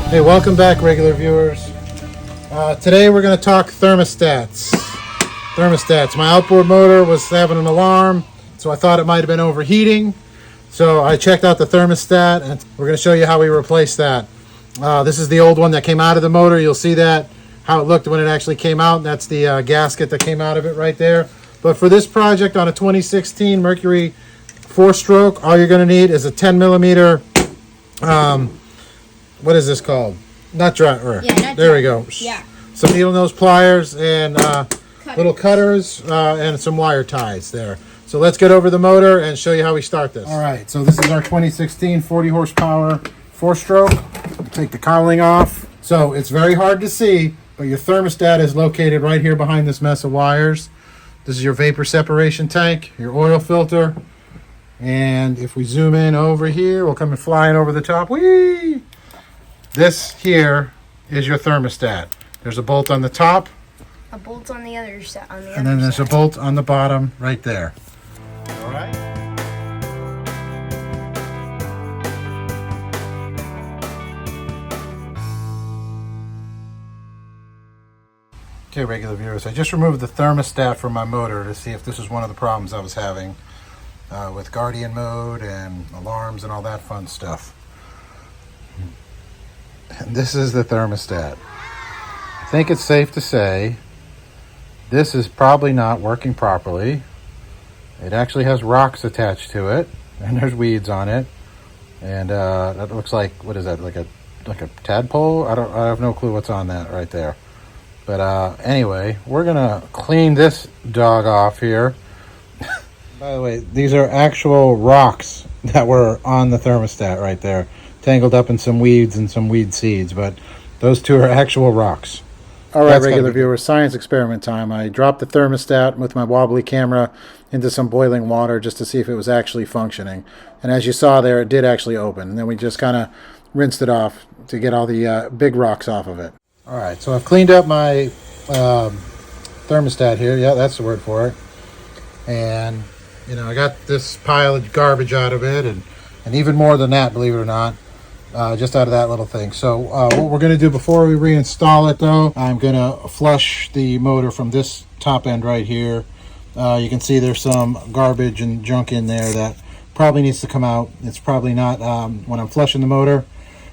Hey, welcome back, regular viewers. Today we're going to talk thermostats. My outboard motor was having an alarm, so I thought it might have been overheating. So I checked out the thermostat, and we're going to show you how we replaced that. This is the old one that came out of the motor. You'll see that, how it looked when it actually came out. That's the gasket that came out of it right there. But for this project on a 2016 Mercury 4-stroke, all you're going to need is a 10 millimeter what is this called? Nut driver. Yeah, there we go. Yeah. Some needle nose pliers and little cutters and some wire ties there. So let's get over the motor and show you how we start this. All right, so this is our 2016 40 horsepower 4-stroke. Take the cowling off. So it's very hard to see, but your thermostat is located right here behind this mess of wires. This is your vapor separation tank, your oil filter. And if we zoom in over here, we'll come flying over the top. Whee! This here is your thermostat. There's a bolt on the top. A bolt on the other side. And then there's a bolt on the bottom right there. All right. Okay, regular viewers, I just removed the thermostat from my motor to see if this is one of the problems I was having with Guardian mode and alarms and all that fun stuff. And this is the thermostat. I think it's safe to say this is probably not working properly. It actually has rocks attached to it, and there's weeds on it. And that looks like, what is that? Like a tadpole? I have no clue what's on that right there. But anyway, we're gonna clean this dog off here. By the way, these are actual rocks that were on the thermostat right there, tangled up in some weeds and some weed seeds, but those two are actual rocks. All right, regular viewers, science experiment time. I dropped the thermostat with my wobbly camera into some boiling water just to see if it was actually functioning. And as you saw there, it did actually open. And then we just kind of rinsed it off to get all the big rocks off of it. All right, so I've cleaned up my thermostat here. Yeah, that's the word for it. And, you know, I got this pile of garbage out of it, and even more than that, believe it or not. Just out of that little thing. So what we're going to do before we reinstall it, though, I'm going to flush the motor from this top end right here. You can see there's some garbage and junk in there that probably needs to come out. It's probably not, when I'm flushing the motor,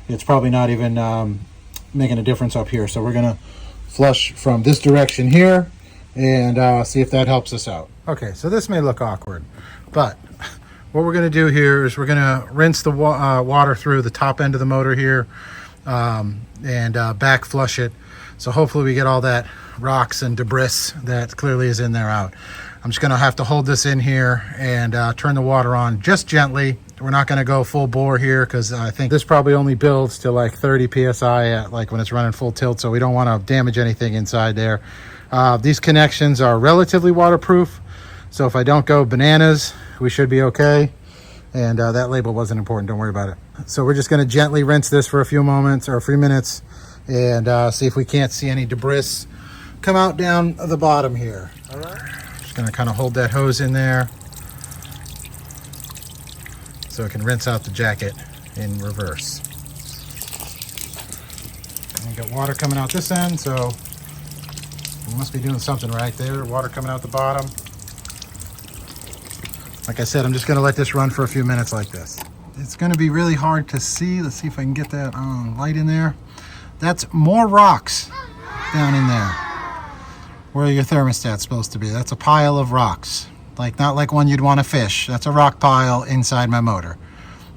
it's probably not even making a difference up here. So we're going to flush from this direction here and see if that helps us out. Okay, so this may look awkward, but what we're going to do here is we're going to rinse the water through the top end of the motor here and back flush it. So hopefully we get all that rocks and debris that clearly is in there out. I'm just going to have to hold this in here and turn the water on just gently. We're not going to go full bore here because I think this probably only builds to like 30 psi at like when it's running full tilt, so we don't want to damage anything inside there. These connections are relatively waterproof, so if I don't go bananas, we should be okay. And that label wasn't important, don't worry about it. So we're just going to gently rinse this for a few moments or a few minutes and see if we can't see any debris come out down the bottom here. All right, just going to kind of hold that hose in there so it can rinse out the jacket in reverse. And we got water coming out this end, so we must be doing something right there. Water coming out the bottom. Like I said, I'm just going to let this run for a few minutes like this. It's going to be really hard to see. Let's see if I can get that light in there. That's more rocks down in there where your thermostat's supposed to be. That's a pile of rocks. Not like one you'd want to fish. That's a rock pile inside my motor.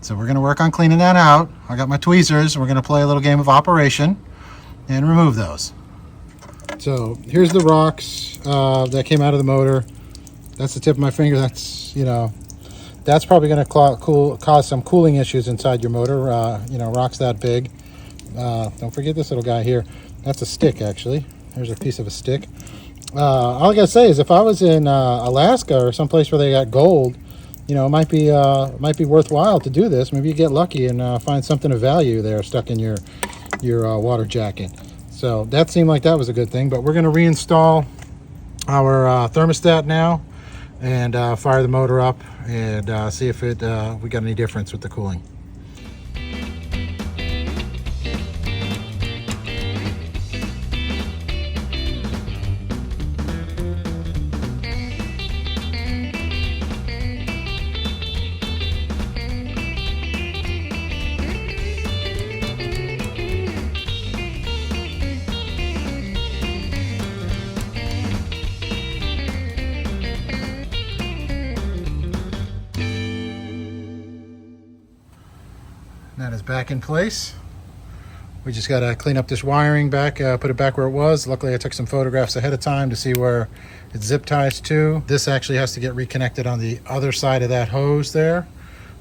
So we're going to work on cleaning that out. I got my tweezers. We're going to play a little game of operation and remove those. So here's the rocks that came out of the motor. That's the tip of my finger. That's, you know, that's probably going to cause some cooling issues inside your motor. You know, rocks that big. Don't forget this little guy here. That's a stick, actually. There's a piece of a stick. All I gotta say is, if I was in Alaska or someplace where they got gold, you know, it might be worthwhile to do this. Maybe you get lucky and find something of value there stuck in your water jacket. So that seemed like that was a good thing. But we're going to reinstall our thermostat now and fire the motor up and see if we got any difference with the cooling. That is back in place. We just got to clean up this wiring back, put it back where it was. Luckily, I took some photographs ahead of time to see where it zip ties to. This actually has to get reconnected on the other side of that hose there.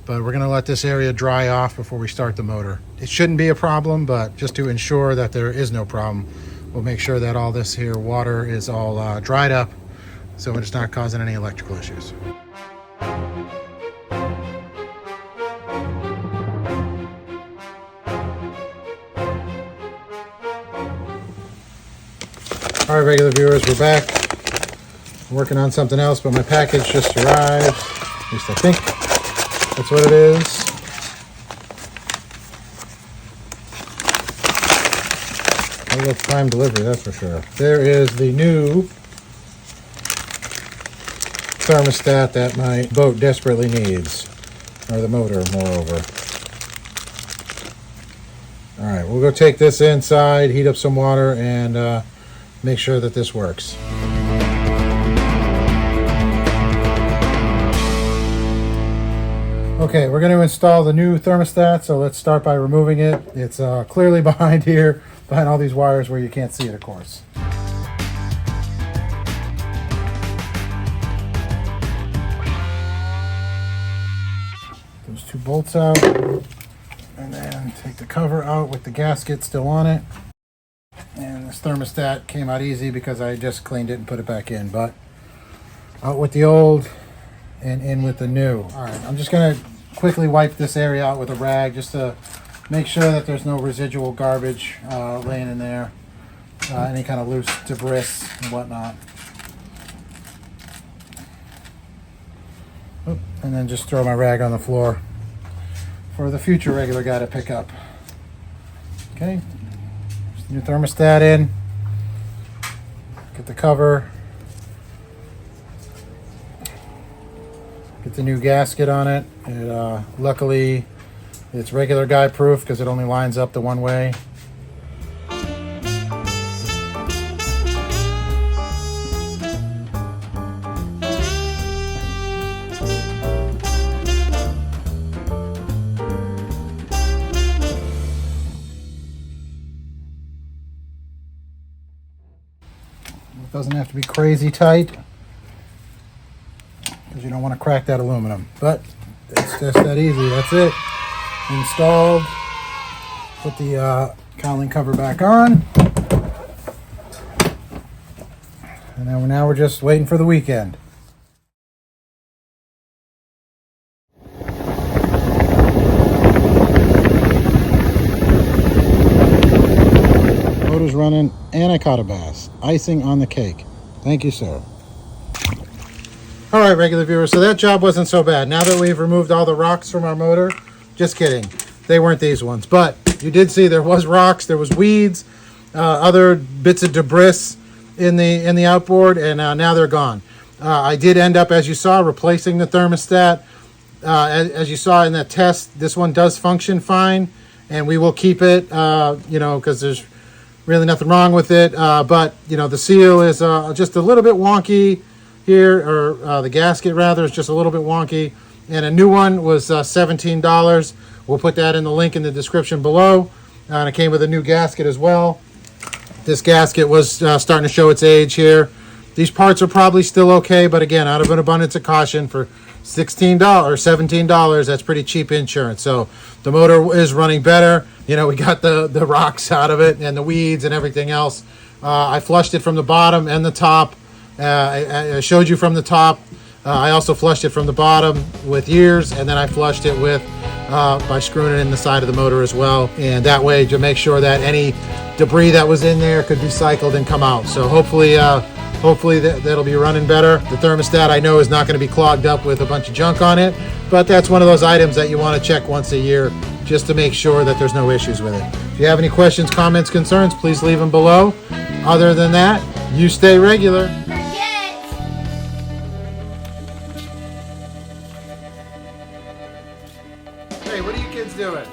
But we're going to let this area dry off before we start the motor. It shouldn't be a problem, but just to ensure that there is no problem, we'll make sure that all this here water is all dried up so it's not causing any electrical issues. All right, regular viewers, we're back. I'm working on something else, but my package just arrived. At least I think that's what it is. Well, that's time delivery, that's for sure. There is the new thermostat that my boat desperately needs, or the motor, moreover. All right, we'll go take this inside, heat up some water, and make sure that this works. Okay, we're going to install the new thermostat, so let's start by removing it. It's clearly behind here, behind all these wires where you can't see it, of course. Those two bolts out, and then take the cover out with the gasket still on it. And this thermostat came out easy because I just cleaned it and put it back in, but out with the old and in with the new. All right, I'm just gonna quickly wipe this area out with a rag just to make sure that there's no residual garbage laying in there, any kind of loose debris and whatnot. Oop, and then just throw my rag on the floor for the future regular guy to pick up. Okay. New thermostat in, get the cover, get the new gasket on it. Luckily it's regular guy proof because it only lines up the one way. It doesn't have to be crazy tight because you don't want to crack that aluminum, but it's just that easy. That's it. Installed. Put the cowling cover back on, and then now we're just waiting for the weekend. Motor's running, and I caught a bass. Icing on the cake. Thank you, sir. All right, regular viewers, so that job wasn't so bad. Now that we've removed all the rocks from our motor, just kidding, they weren't these ones, but you did see there was rocks, there was weeds, other bits of debris in the outboard, and now they're gone. I did end up, as you saw, replacing the thermostat. As you saw in that test, this one does function fine, and we will keep it, because there's really nothing wrong with it, but the seal is just a little bit wonky here, or the gasket rather is just a little bit wonky, and a new one was $17. We'll put that in the link in the description below, and it came with a new gasket as well. This gasket was starting to show its age here. These parts are probably still okay, but again, out of an abundance of caution, for $16 or $17, that's pretty cheap insurance. So the motor is running better. We got the rocks out of it and the weeds and everything else. I flushed it from the bottom and the top. I showed you from the top. I also flushed it from the bottom with ears, and then I flushed it with by screwing it in the side of the motor as well. And that way to make sure that any debris that was in there could be cycled and come out. So hopefully that'll be running better. The thermostat, I know, is not going to be clogged up with a bunch of junk on it, but that's one of those items that you want to check once a year just to make sure that there's no issues with it. If you have any questions, comments, concerns, please leave them below. Other than that, you stay regular. Hey, what are you kids doing?